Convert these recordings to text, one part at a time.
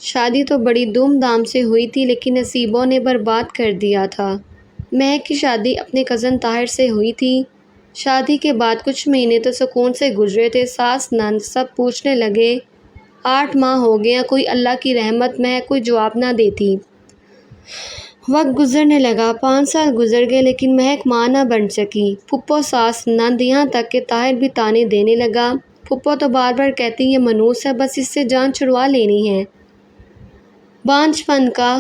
شادی تو بڑی دھوم دھام سے ہوئی تھی لیکن نصیبوں نے برباد کر دیا تھا۔ مہک کی شادی اپنے کزن طاہر سے ہوئی تھی۔ شادی کے بعد کچھ مہینے تو سکون سے گزرے تھے۔ ساس نند سب پوچھنے لگے 8 ماہ ہو گئے کوئی اللہ کی رحمت، مہک کوئی جواب نہ دیتی۔ وقت گزرنے لگا، 5 سال گزر گئے لیکن مہک ماں نہ بن سکی۔ پھپھو، ساس، نند، یہاں تک کہ طاہر بھی طعنے دینے لگا۔ پھپھو تو بار بار کہتی یہ منحوس ہے، بس اس سے جان چھڑوا لینی ہے۔ بانجھ پن کا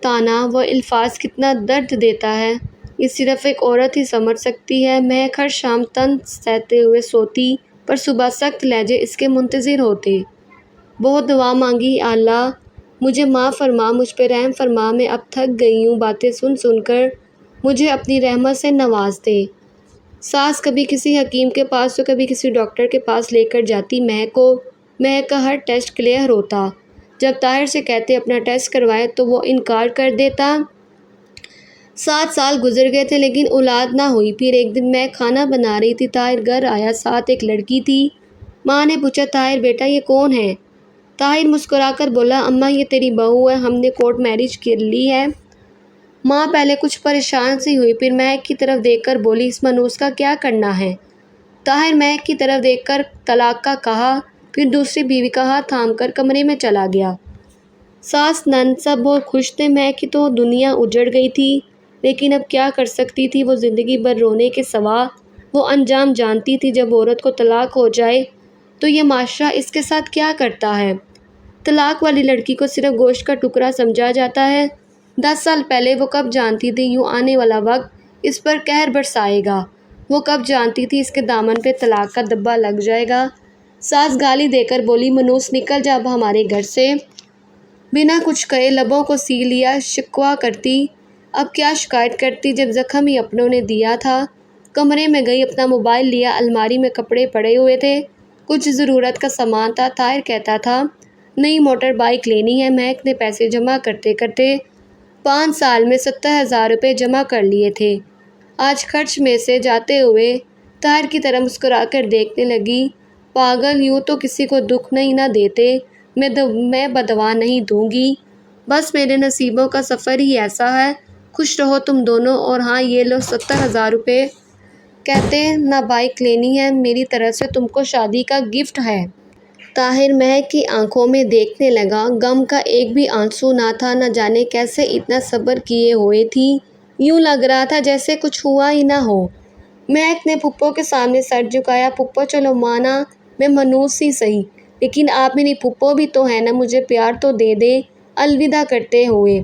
طعنہ و الفاظ کتنا درد دیتا ہے، یہ صرف ایک عورت ہی سمجھ سکتی ہے۔ مہک ہر شام تن سہتے ہوئے سوتی، پر صبح سخت لہجے اس کے منتظر ہوتے۔ بہت دعا مانگی، اللہ مجھے معاف فرما، مجھ پہ رحم فرما، میں اب تھک گئی ہوں باتیں سن سن کر، مجھے اپنی رحمت سے نواز دے۔ ساس کبھی کسی حکیم کے پاس تو کبھی کسی ڈاکٹر کے پاس لے کر جاتی مہک کو۔ مہک کا ہر ٹیسٹ کلیئر ہوتا، جب طاہر سے کہتے اپنا ٹیسٹ کروائے تو وہ انکار کر دیتا۔ 7 سال گزر گئے تھے لیکن اولاد نہ ہوئی۔ پھر ایک دن مہک کھانا بنا رہی تھی، طاہر گھر آیا، ساتھ ایک لڑکی تھی۔ ماں نے پوچھا طاہر بیٹا یہ کون ہے؟ طاہر مسکرا کر بولا اماں یہ تیری بہو ہے، ہم نے کورٹ میرج کر لی ہے۔ ماں پہلے کچھ پریشان سی ہوئی، پھر مہک کی طرف دیکھ کر بولی اس منحوس کا کیا کرنا ہے؟ طاہر مہک کی طرف دیکھ کر طلاق کا کہا، پھر دوسری بیوی کا ہاتھ تھام کر کمرے میں چلا گیا۔ ساس نند سب بہت خوش تھے، مہک کی تو دنیا اجڑ گئی تھی، لیکن اب کیا کر سکتی تھی وہ؟ زندگی بھر رونے کے سوا وہ انجام جانتی تھی، جب عورت کو طلاق ہو جائے تو یہ معاشرہ اس کے ساتھ کیا کرتا ہے۔ طلاق والی لڑکی کو صرف گوشت کا ٹکڑا سمجھا جاتا ہے۔ 10 سال پہلے وہ کب جانتی تھی یوں آنے والا وقت اس پر قہر برسائے گا؟ وہ کب جانتی تھی اس کے دامن پہ طلاق کا دبا لگ جائے گا؟ ساس گالی دے کر بولی منحوس نکل جا اب ہمارے گھر سے۔ بنا کچھ کہے لبوں کو سی لیا، شکوہ کرتی۔ اب کیا شکایت کرتی جب زخم ہی اپنوں نے دیا تھا۔ کمرے میں گئی، اپنا موبائل لیا، الماری میں کپڑے پڑے ہوئے تھے، کچھ ضرورت کا سامان تھا۔ طاہر کہتا تھا نئی موٹر بائیک لینی ہے۔ مہک نے پیسے جمع کرتے کرتے 5 سال میں 70,000 روپے جمع کر لیے تھے۔ آج خرچ میں سے جاتے ہوئے طاہر کی طرف مسکرا کر دیکھنے لگی، پاگل یوں تو کسی کو دکھ نہیں نہ دیتے، میں بدوا نہیں دوں گی، بس میرے نصیبوں کا سفر ہی ایسا ہے۔ خوش رہو تم دونوں، اور ہاں یہ لو 70,000 روپے، کہتے نہ بائیک لینی ہے، میری طرف سے تم کو شادی کا گفٹ ہے۔ طاہر مہک کی آنکھوں میں دیکھنے لگا، غم کا ایک بھی آنسو نہ تھا، نہ جانے کیسے اتنا صبر کیے ہوئے تھی، یوں لگ رہا تھا جیسے کچھ ہوا ہی نہ ہو۔ مہک نے پھپھو کے سامنے سر جھکایا، پھپھو چلو مانا میں منحوس ہی سہی، لیکن آپ میری پھپھو بھی تو ہیں نا، مجھے پیار تو دے دیں۔ الوداع کرتے ہوئے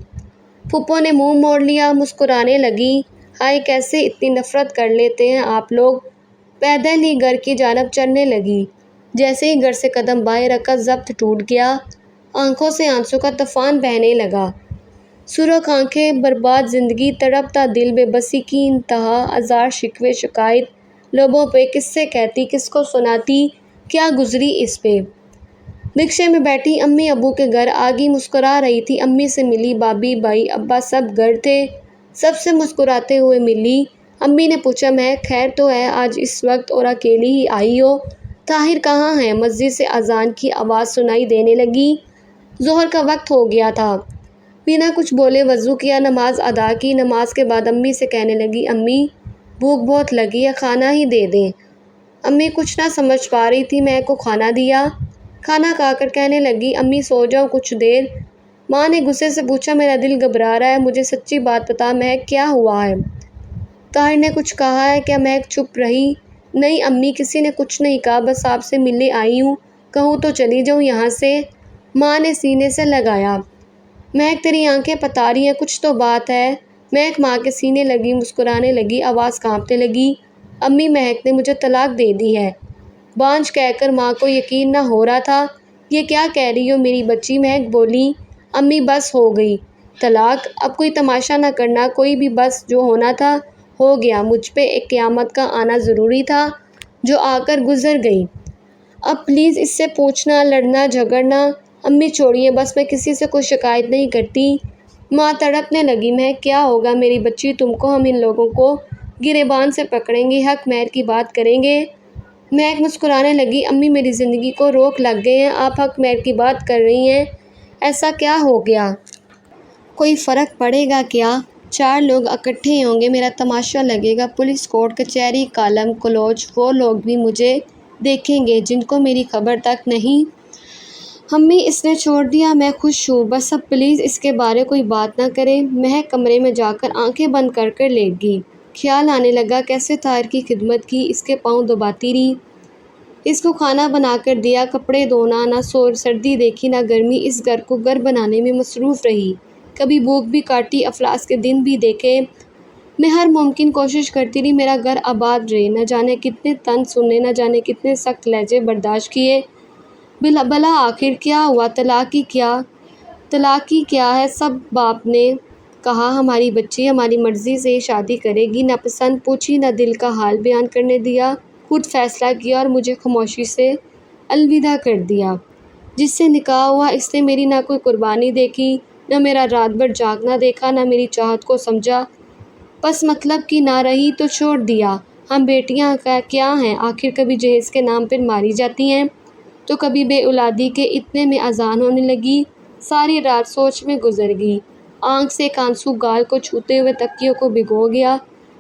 پھپھو نے منہ موڑ لیا، مسکرانے لگی، ہائے کیسے اتنی نفرت کر لیتے ہیں آپ لوگ۔ پیدل ہی گھر کی جانب چلنے لگی۔ جیسے ہی گھر سے قدم باہر رکھا ضبط ٹوٹ گیا، آنکھوں سے آنسو کا طوفان بہنے لگا۔ سرخ آنکھیں، برباد زندگی، تڑپتا دل، بے بسی کی انتہا، ہزار شکوے شکایت لبوں پہ، کس سے کہتی، کس کو سناتی، کیا گزری اس پہ۔ رکشے میں بیٹھی امی ابو کے گھر آگئی، مسکرا رہی تھی، امی سے ملی، بھابھی بھائی ابا سب گھر تھے، سب سے مسکراتے ہوئے ملی۔ امی نے پوچھا مہک خیر تو ہے آج اس وقت اور اکیلی ہی آئی ہو؟ طاہر کہاں ہے؟ مسجد سے اذان کی آواز سنائی دینے لگی۔ ظہر کا وقت ہو گیا تھا۔ بنا کچھ بولے وضو کیا، نماز ادا کی۔ نماز کے بعد امی سے کہنے لگی امی بھوک بہت لگی ہے، کھانا ہی دے دیں۔ امی کچھ نہ سمجھ پا رہی تھی، مہک کو کھانا دیا۔ کھانا کھا کر کہنے لگی امی سو جاؤ کچھ دیر۔ ماں نے غصے سے پوچھا میرا دل گھبرا رہا ہے، مجھے سچی بات بتا مہک کیا ہوا ہے؟ طاہر نے کچھ کہا ہے کیا؟ مہک چپ رہی۔ نہیں امی کسی نے کچھ نہیں کہا، بس آپ سے ملنے آئی ہوں، کہوں تو چلی جاؤں یہاں سے؟ ماں نے سینے سے لگایا۔ مہک تیری آنکھیں بتا رہی ہیں کچھ تو بات ہے۔ مہک ماں کے سینے لگی، مسکرانے لگی، آواز کانپنے لگی، امی مہک نے مجھے طلاق دے دی ہے۔ بانجھ کہہ کر ماں کو یقین نہ ہو رہا تھا، یہ کیا کہہ رہی ہو میری بچی؟ مہک بولی امی بس ہو گئی طلاق، اب کوئی تماشا نہ کرنا، کوئی بھی، بس جو ہونا تھا ہو گیا، مجھ پہ ایک قیامت کا آنا ضروری تھا جو آ کر گزر گئی، اب پلیز اس سے پوچھنا، لڑنا جھگڑنا۔ امی چھوڑیے بس، میں کسی سے کوئی شکایت نہیں کرتی۔ ماں تڑپنے لگی، مہک کیا ہوگا میری بچی تم کو؟ ہم ان لوگوں کو گریبان سے پکڑیں گے، حق مہر کی بات کریں گے۔ مہک مسکرانے لگی، امی میری زندگی کو روک لگ گئے ہیں، آپ حق مہر کی بات کر رہی ہیں، ایسا کیا ہو گیا؟ کوئی فرق پڑے گا کیا؟ 4 لوگ اکٹھے ہوں گے، میرا تماشا لگے گا، پولیس، کورٹ کچہری، کالم کلوچ، وہ لوگ بھی مجھے دیکھیں گے جن کو میری خبر تک نہیں۔ امی اس نے چھوڑ دیا، میں خوش ہوں، بس اب پلیز اس کے بارے کوئی بات نہ کرے۔ مہک کمرے میں جا کر آنکھیں بند کر کر لیٹ گئی۔ خیال آنے لگا کیسے طاہر کی خدمت کی، اس کے پاؤں دباتی رہی، اس کو کھانا بنا کر دیا، کپڑے دھونا، نہ سردی دیکھی نہ گرمی، اس گھر کو گھر بنانے میں مصروف رہی، کبھی بھوک بھی کاٹی، افلاس کے دن بھی دیکھے۔ میں ہر ممکن کوشش کرتی رہی میرا گھر آباد رہے، نہ جانے کتنے طنز سنے، نہ جانے کتنے سخت لہجے برداشت کیے، بھلا آخر کیا ہوا؟ طلاق کی کیا ہے؟ سب باپ نے کہا ہماری بچی ہماری مرضی سے ہی شادی کرے گی، نہ پسند پوچھی، نہ دل کا حال بیان کرنے دیا، خود فیصلہ کیا اور مجھے خاموشی سے الوداع کر دیا۔ جس سے نکاح ہوا اس نے میری نہ کوئی قربانی دیکھی، نہ میرا رات بھر جاگنا دیکھا، نہ میری چاہت کو سمجھا، پس مطلب کی نہ رہی تو چھوڑ دیا۔ ہم بیٹیاں کیا ہیں آخر، کبھی جہیز کے نام پر ماری جاتی ہیں تو کبھی بے اولادی کے اتنے میں اذان ہونے لگی۔ ساری رات سوچ میں گزر گئی، آنکھ سے ایک آنسو گال کو چھوتے ہوئے تکیوں کو بھگو گیا،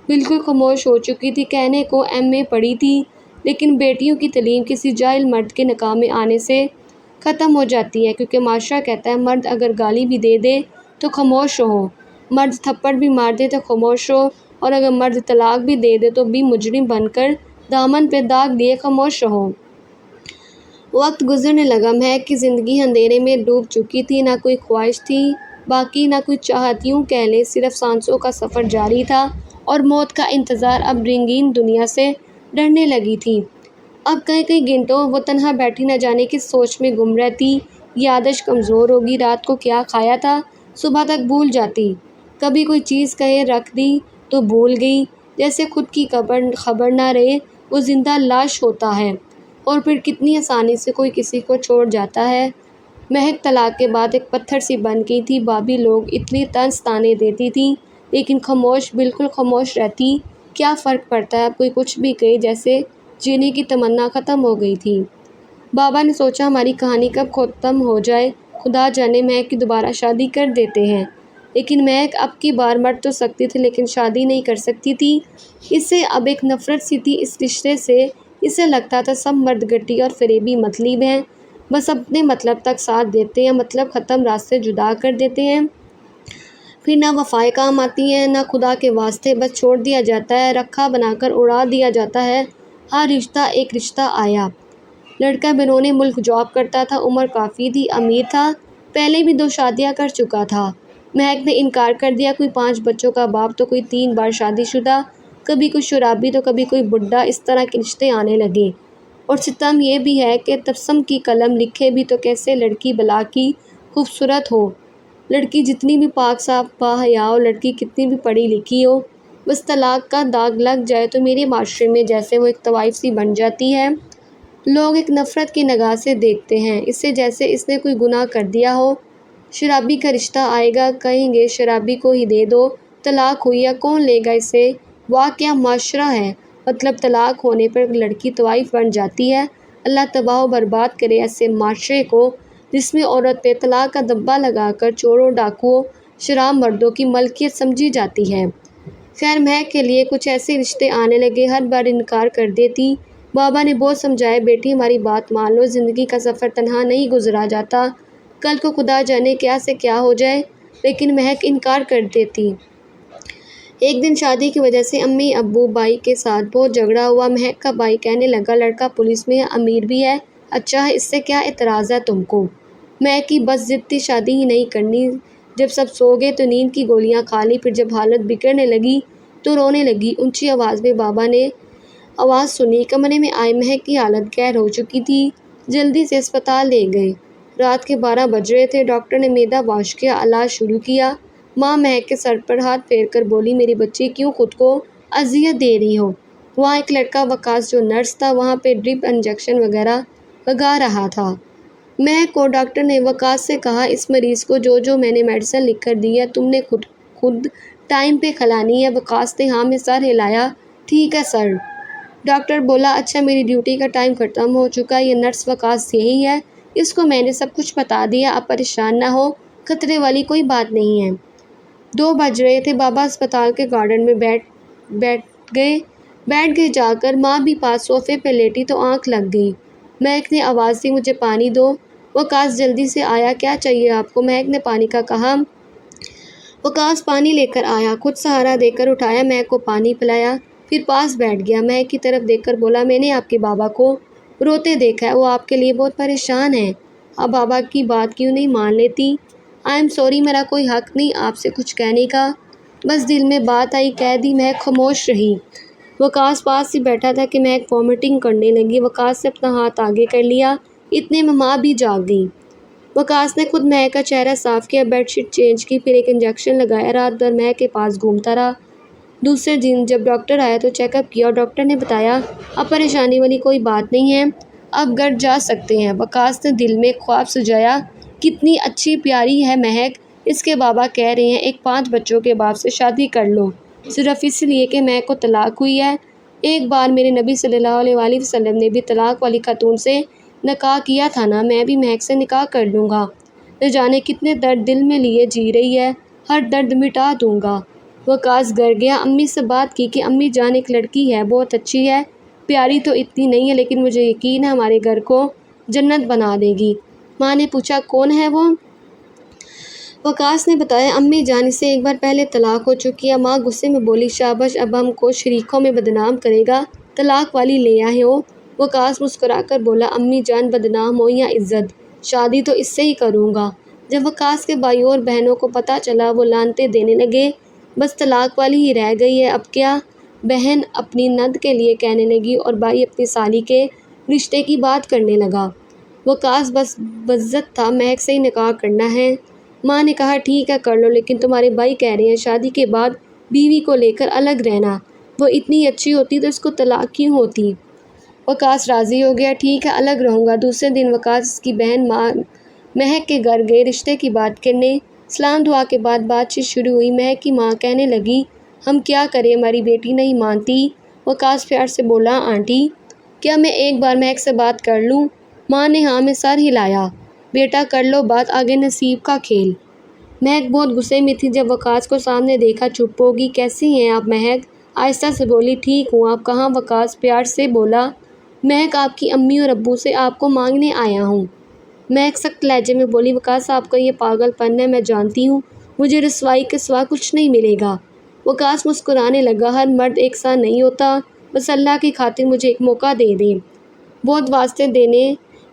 بالکل خاموش ہو چکی تھی۔ کہنے کو ایم اے پڑھی تھی، لیکن بیٹیوں کی تعلیم کسی جاہل مرد کے نکاح میں آنے سے ختم ہو جاتی ہے، کیونکہ معاشرہ کہتا ہے مرد اگر گالی بھی دے دے تو خاموش رہو، مرد تھپڑ بھی مار دے تو خاموش رہو، اور اگر مرد طلاق بھی دے دے تو بھی مجرم بن کر دامن پہ داغ لیے خاموش رہو۔ وقت گزرنے لگا، مہک کی زندگی اندھیرے میں ڈوب چکی تھی، نہ کوئی خواہش تھی باقی، نہ کوئی چاہت، یوں کہہ لیں صرف سانسوں کا سفر جاری تھا اور موت کا انتظار۔ اب رنگین دنیا سے ڈرنے لگی تھی، اب کئی گھنٹوں وہ تنہا بیٹھی نہ جانے کس سوچ میں گم رہتی، یادداشت کمزور ہوگی، رات کو کیا کھایا تھا صبح تک بھول جاتی، کبھی کوئی چیز کہے رکھ دی تو بھول گئی، جیسے خود کی خبر نہ رہے، وہ زندہ لاش ہوتا ہے اور پھر کتنی آسانی سے کوئی کسی کو چھوڑ جاتا ہے۔ مہک طلاق کے بعد ایک پتھر سی بن گئی تھی، بھابھی لوگ اتنی طنز تانے دیتی تھی لیکن خاموش، بالکل خاموش رہتی، کیا فرق پڑتا ہے، اب کوئی کچھ بھی کہے، جیسے جینے کی تمنا ختم ہو گئی تھی۔ بابا نے سوچا ہماری کہانی کب ختم ہو جائے، خدا جانے، مہک کی دوبارہ شادی کر دیتے ہیں، لیکن مہک اب کی بار مر تو سکتی تھی لیکن شادی نہیں کر سکتی تھی، اسے اب ایک نفرت سی تھی اس رشتے سے، اسے لگتا تھا سب مرد گھٹیا اور فریبی مطلب ہیں، بس اپنے مطلب تک ساتھ دیتے ہیں، مطلب ختم، راستے جدا کر دیتے ہیں، پھر نہ وفائیں کام آتی ہیں نہ خدا کے واسطے، بس چھوڑ دیا جاتا ہے، رکھا بنا کر اڑا دیا جاتا ہے۔ ہر رشتہ ایک رشتہ آیا، لڑکا بیرون ملک جاب کرتا تھا، عمر کافی تھی، امیر تھا، پہلے بھی 2 شادیاں کر چکا تھا، مہک نے انکار کر دیا، کوئی 5 بچوں کا باپ تو کوئی 3 بار شادی شدہ، کبھی کوئی شرابی تو کبھی کوئی بڈھا، اس طرح کے رشتے آنے لگے۔ اور ستم یہ بھی ہے کہ تبسم کی قلم لکھے بھی تو کیسے، لڑکی بلا کی خوبصورت ہو، لڑکی جتنی بھی پاک صاف باحیا ہو، لڑکی کتنی بھی پڑھی لکھی ہو، بس طلاق کا داغ لگ جائے تو میرے معاشرے میں جیسے وہ ایک طوائف سی بن جاتی ہے، لوگ ایک نفرت کی نگاہ سے دیکھتے ہیں اسے، جیسے اس نے کوئی گناہ کر دیا ہو۔ شرابی کا رشتہ آئے گا، کہیں گے شرابی کو ہی دے دو، طلاق ہوئی، یا کون لے گا اسے، واہ کیا معاشرہ ہے، مطلب طلاق ہونے پر لڑکی طوائف بن جاتی ہے۔ اللہ تباہ و برباد کرے ایسے معاشرے کو جس میں عورت پہ طلاق کا دبا لگا کر چوروں، ڈاکوؤں، شراب مردوں کی ملکیت سمجھی جاتی ہے۔ خیر مہک کے لیے کچھ ایسے رشتے آنے لگے، ہر بار انکار کر دیتی، بابا نے بہت سمجھایا، بیٹی ہماری بات مان لو، زندگی کا سفر تنہا نہیں گزرا جاتا، کل کو خدا جانے کیا سے کیا ہو جائے، لیکن مہک انکار کر دیتی۔ ایک دن شادی کی وجہ سے امی ابو بھائی کے ساتھ بہت جھگڑا ہوا، مہک کا بھائی کہنے لگا لڑکا پولیس میں ہے، امیر بھی ہے، اچھا ہے، اس سے کیا اعتراض ہے تم کو، مہک کی بس ضد تھی شادی ہی نہیں کرنی، جب سب سو گئے تو نیند کی گولیاں کھا لی، پھر جب حالت بگڑنے لگی تو رونے لگی، اونچی آواز میں بابا نے آواز سنی، کمرے میں آئے، مہک کی حالت گہر ہو چکی تھی، جلدی سے اسپتال لے گئے، رات کے 12 بج رہے تھے، ڈاکٹر نے معدہ واش کیا، علاج شروع کیا، ماں مہک کے سر پر ہاتھ پھیر کر بولی میری بچی کیوں خود کو اذیت دے رہی ہو، وہاں ایک لڑکا وقاص جو نرس تھا وہاں پہ ڈرپ انجیکشن وغیرہ لگا رہا تھا، مہک کو ڈاکٹر نے وقاص سے کہا اس مریض کو جو میں نے میڈیسن لکھ کر دی ہے تم نے خود ٹائم پہ کھلانی ہے، وقاص نے ہاں میں سر ہلایا، ٹھیک ہے سر، ڈاکٹر بولا اچھا میری ڈیوٹی کا ٹائم ختم ہو چکا، یہ نرس وقاص یہی ہے، اس کو میں نے سب کچھ بتا دیا، اب پریشان نہ ہو، خطرے والی کوئی بات نہیں ہے۔ 2 بج رہے تھے، بابا اسپتال کے گارڈن میں بیٹھ گئے جا کر، ماں بھی پاس صوفے پہ لیٹی تو آنکھ لگ گئی۔ مہک نے آواز دی، مجھے پانی دو۔ وقاص جلدی سے آیا، کیا چاہیے آپ کو؟ مہک نے پانی کا کہا۔ وقاص پانی لے کر آیا، خود سہارا دے کر اٹھایا، مہک کو پانی پلایا، پھر پاس بیٹھ گیا۔ مہک کی طرف دیکھ کر بولا، میں نے آپ کے بابا کو روتے دیکھا ہے، وہ آپ کے لیے بہت پریشان ہیں، آپ بابا کی بات کیوں نہیں مان لیتی؟ آئی ایم سوری، میرا کوئی حق نہیں آپ سے کچھ کہنے کا، بس دل میں بات آئی کہہ دی۔ مہک خاموش رہی۔ وقاص پاس ہی بیٹھا تھا کہ مہک وامٹنگ کرنے لگی۔ وقاص نے اپنا ہاتھ آگے کر لیا، اتنے میں ماں بھی جاگ گئی۔ وقاص نے خود مہک کا چہرہ صاف کیا، بیڈ شیٹ چینج کی، پھر ایک انجیکشن لگایا، رات بھر مہک کے پاس گھومتا رہا۔ دوسرے دن جب ڈاکٹر آیا تو چیک اپ کیا اور ڈاکٹر نے بتایا اب پریشانی والی کوئی بات نہیں ہے، اب گھر جا سکتے ہیں۔ وقاص نے دل میں خواب سجایا، کتنی اچھی پیاری ہے مہک، اس کے بابا کہہ رہے ہیں ایک 5 بچوں کے باپ سے شادی کر لو، صرف اس لیے کہ مہک کو طلاق ہوئی ہے۔ ایک بار میرے نبی صلی اللہ علیہ وسلم نے بھی طلاق والی خاتون سے نکاح کیا تھا نا، میں بھی مہک سے نکاح کر لوں گا، نہ جانے کتنے درد دل میں لیے جی رہی ہے، ہر درد مٹا دوں گا۔ وقاص گر گیا، امی سے بات کی کہ امی جان ایک لڑکی ہے، بہت اچھی ہے، پیاری تو اتنی نہیں ہے لیکن مجھے یقین ہے ہمارے گھر کو جنت بنا دے گی۔ ماں نے پوچھا کون ہے وہ؟ وقاص نے بتایا امی جان، اس سے ایک بار پہلے طلاق ہو چکی ہے۔ ماں غصے میں بولی، شاباش، اب ہم کو شریکوں میں بدنام کرے گا، طلاق والی لے آئے ہو۔ وقاص مسکرا کر بولا، امی جان بدنام ہو یا عزت، شادی تو اس سے ہی کروں گا۔ جب وقاص کے بھائیوں اور بہنوں کو پتہ چلا وہ لعنتیں دینے لگے، بس طلاق والی ہی رہ گئی ہے، اب کیا؟ بہن اپنی نند کے لیے کہنے لگی اور بھائی اپنی سالی کے رشتے کی بات کرنے لگا۔ وقاص بس بزدل تھا، مہک سے ہی نکاح کرنا ہے۔ ماں نے کہا ٹھیک ہے کر لو، لیکن تمہارے بھائی کہہ رہے ہیں شادی کے بعد بیوی کو لے کر الگ رہنا، وہ اتنی اچھی ہوتی تو اس کو طلاق کیوں ہوتی؟ وقاص راضی ہو گیا، ٹھیک ہے الگ رہوں گا۔ دوسرے دن وقاص اس کی بہن مہک کے گھر گئے رشتے کی بات کرنے۔ سلام دعا کے بعد بات چیت شروع ہوئی۔ مہک کی ماں کہنے لگی، ہم کیا کریں، ہماری بیٹی نہیں مانتی۔ وقاص پیار سے بولا، آنٹی کیا میں ایک بار مہک سے بات کر لوں؟ ماں نے ہاں میں سر ہلایا، بیٹا کر لو بات، آگے نصیب کا کھیل۔ مہک بہت غصے میں تھی، جب وقاص کو سامنے دیکھا چپ ہوگی۔ کیسی ہیں آپ مہک؟ آہستہ سے بولی، ٹھیک ہوں، آپ کہاں؟ وقاص پیار سے بولا، مہک آپ کی امی اور ابو سے آپ کو مانگنے آیا ہوں۔ مہک سخت لہجے میں بولی، وقاص آپ کا یہ پاگل پن ہے، میں جانتی ہوں مجھے رسوائی کے سوا کچھ نہیں ملے گا۔ وقاص مسکرانے لگا، ہر مرد ایک سا نہیں ہوتا، بس اللہ کی خاطر مجھے ایک موقع دے دیں۔ بہت واسطے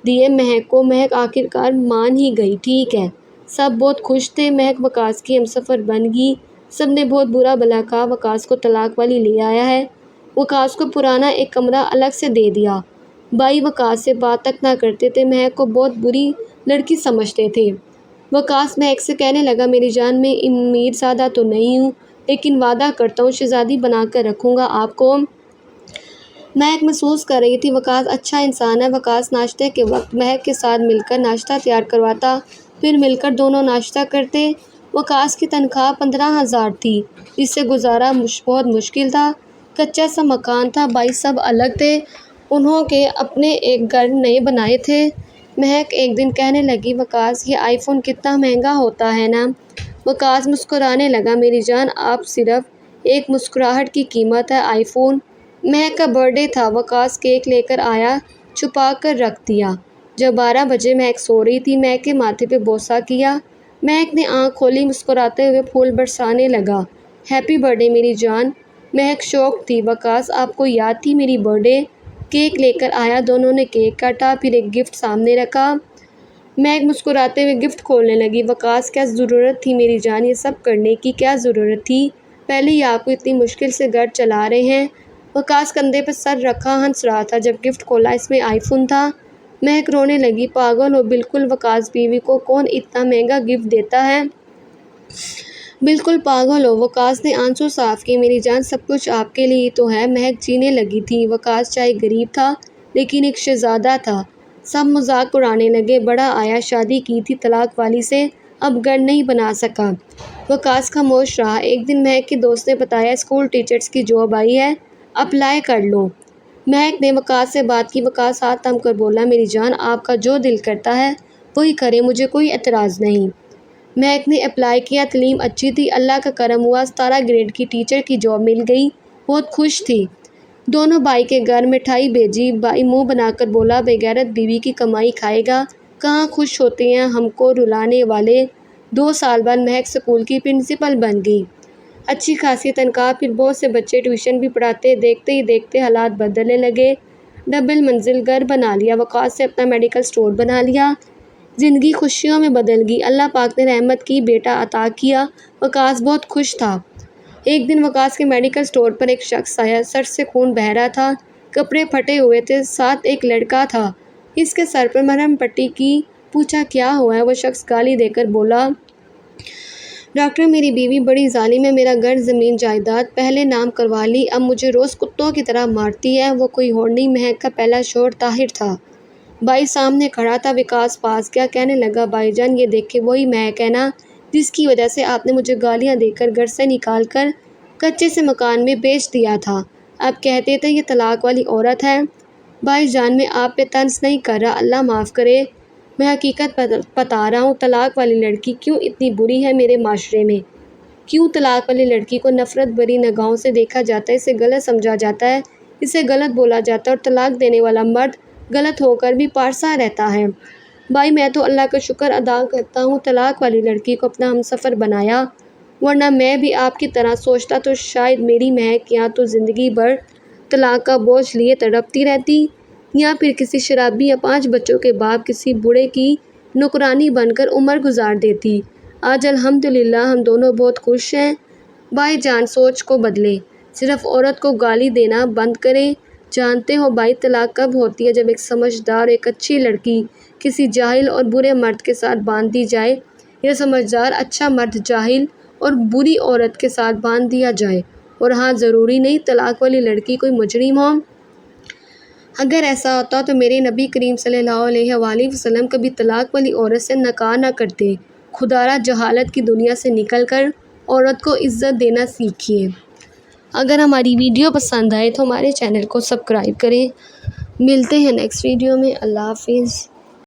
دیے مہک کو، مہک آخرکار مان ہی گئی۔ ٹھیک ہے۔ سب بہت خوش تھے، مہک وقاص کی ہمسفر بن گئی، سب نے بہت برا بھلا کہا وقاص کو طلاق والی لے آیا ہے۔ وقاص کو پرانا ایک کمرہ الگ سے دے دیا۔ بھائی وقاص سے بات تک نہ کرتے تھے، مہک کو بہت بری لڑکی سمجھتے تھے۔ وقاص مہک سے کہنے لگا، میری جان میں امیر زادہ تو نہیں ہوں، لیکن وعدہ کرتا ہوں شہزادی بنا کر رکھوں گا آپ کو۔ مہک محسوس کر رہی تھی وقاص اچھا انسان ہے۔ وقاص ناشتے کے وقت مہک کے ساتھ مل کر ناشتہ تیار کرواتا، پھر مل کر دونوں ناشتہ کرتے۔ وقاص کی تنخواہ 15,000 تھی، جس سے گزارا بہت مشکل تھا، کچا سا مکان تھا، بھائی سب الگ تھے، انہوں کے اپنے ایک گھر نئے بنائے تھے۔ مہک ایک دن کہنے لگی، وقاص یہ آئی فون کتنا مہنگا ہوتا ہے نا؟ وقاص مسکرانے لگا، میری جان آپ صرف ایک مسکراہٹ کی قیمت ہے آئی فون۔ مہک کا برتھ ڈے تھا، وقاص کیک لے کر آیا، چھپا کر رکھ دیا۔ جب 12 بجے مہک سو رہی تھی، مہک کے ماتھے پہ بوسہ کیا۔ مہک نے آنکھ کھولی، مسکراتے ہوئے پھول برسانے لگا، ہیپی برتھ ڈے میری جان۔ مہک شوق تھی، وقاص آپ کو یاد تھی میری برتھ ڈے؟ کیک لے کر آیا، دونوں نے کیک کاٹا، پھر ایک گفٹ سامنے رکھا۔ مہک مسکراتے ہوئے گفٹ کھولنے لگی، وقاص کیا ضرورت تھی میری جان یہ سب کرنے کی، کیا ضرورت تھی؟ پہلے ہی آپ کو اتنی مشکل سے گھر چلا رہے ہیں۔ وقاص کندھے پہ سر رکھا ہنس رہا تھا، جب گفٹ کھولا اس میں آئی فون تھا۔ مہک رونے لگی، پاگل ہو بالکل، وقاص بیوی کو کون اتنا مہنگا گفٹ دیتا ہے؟ بالکل پاگل ہو۔ وقاص نے آنسو صاف کیے، میری جان سب کچھ آپ کے لیے تو ہے۔ مہک جینے لگی تھی، وقاص چاہے غریب تھا لیکن ایک شہزادہ تھا۔ سب مذاق اڑانے لگے، بڑا آیا، شادی کی تھی طلاق والی سے، اب گھر نہیں بنا سکا۔ وقاص خاموش رہا۔ ایک دن مہک کے دوست نے بتایا، اسکول ٹیچرز کی جاب آئی ہے، اپلائی کر لو۔ مہک نے وقاص سے بات کی۔ وقاص ہاتھ تھام کر بولا، میری جان آپ کا جو دل کرتا ہے وہی کرے، مجھے کوئی اعتراض نہیں۔ مہک نے اپلائی کیا، تعلیم اچھی تھی، اللہ کا کرم ہوا، 17 گریڈ کی ٹیچر کی جاب مل گئی، بہت خوش تھی۔ دونوں بھائی کے گھر مٹھائی بھیجی۔ بھائی منہ بنا کر بولا، بے غیرت بیوی کی کمائی کھائے گا، کہاں خوش ہوتے ہیں ہم کو رلانے والے۔ 2 سال بعد مہک اسکول کی پرنسپل بن گئی، اچھی خاصی تنخواہ، پھر بہت سے بچے ٹیوشن بھی پڑھاتے۔ دیکھتے ہی دیکھتے حالات بدلنے لگے، ڈبل منزل گھر بنا لیا، وقاص سے اپنا میڈیکل سٹور بنا لیا، زندگی خوشیوں میں بدل گئی۔ اللہ پاک نے رحمت کی، بیٹا عطا کیا، وقاص بہت خوش تھا۔ ایک دن وقاص کے میڈیکل سٹور پر ایک شخص آیا، سر سے خون بہہ رہا تھا، کپڑے پھٹے ہوئے تھے، ساتھ ایک لڑکا تھا، اس کے سر پر مرہم پٹی کی۔ پوچھا کیا ہوا ہے؟ وہ شخص گالی دے کر بولا، ڈاکٹر میری بیوی بڑی ظالم ہے، میرا گھر زمین جائیداد پہلے نام کروا لی، اب مجھے روز کتوں کی طرح مارتی ہے۔ وہ کوئی اور نہیں، مہک کا پہلا شوہر طاہر تھا۔ بھائی سامنے کھڑا تھا، وقاص پاس گیا، کہنے لگا، بھائی جان یہ دیکھیں وہی مہک ہے نا جس کی وجہ سے آپ نے مجھے گالیاں دے کر گھر سے نکال کر کچے سے مکان میں بیچ دیا تھا، اب کہتے تھے یہ طلاق والی عورت ہے۔ بھائی جان میں آپ پہ طنز نہیں کر رہا، اللہ معاف کرے، میں حقیقت بتا رہا ہوں، طلاق والی لڑکی کیوں اتنی بری ہے میرے معاشرے میں، کیوں طلاق والی لڑکی کو نفرت بھری نگاہوں سے دیکھا جاتا ہے، اسے غلط سمجھا جاتا ہے، اسے غلط بولا جاتا ہے، اور طلاق دینے والا مرد غلط ہو کر بھی پارسا رہتا ہے۔ بھائی میں تو اللہ کا شکر ادا کرتا ہوں طلاق والی لڑکی کو اپنا ہمسفر بنایا، ورنہ میں بھی آپ کی طرح سوچتا تو شاید میری مہک یا تو زندگی بھر طلاق کا بوجھ لیے تڑپتی رہتی، یا پھر کسی شرابی یا 5 بچوں کے باپ کسی بوڑھے کی نوکرانی بن کر عمر گزار دیتی۔ آج الحمدللہ ہم دونوں بہت خوش ہیں۔ بھائی جان سوچ کو بدلے، صرف عورت کو گالی دینا بند کریں۔ جانتے ہو بھائی طلاق کب ہوتی ہے؟ جب ایک سمجھدار اور ایک اچھی لڑکی کسی جاہل اور برے مرد کے ساتھ باندھ دی جائے، یا سمجھدار اچھا مرد جاہل اور بری عورت کے ساتھ باندھ دیا جائے، اور ہاں ضروری نہیں طلاق والی لڑکی کوئی مجرم ہو، اگر ایسا ہوتا تو میرے نبی کریم صلی اللہ علیہ وآلہ وسلم کبھی طلاق والی عورت سے نکاح نہ کرتے۔ خدا را جہالت کی دنیا سے نکل کر عورت کو عزت دینا سیکھیے۔ اگر ہماری ویڈیو پسند آئے تو ہمارے چینل کو سبسکرائب کریں۔ ملتے ہیں نیکسٹ ویڈیو میں، اللہ حافظ۔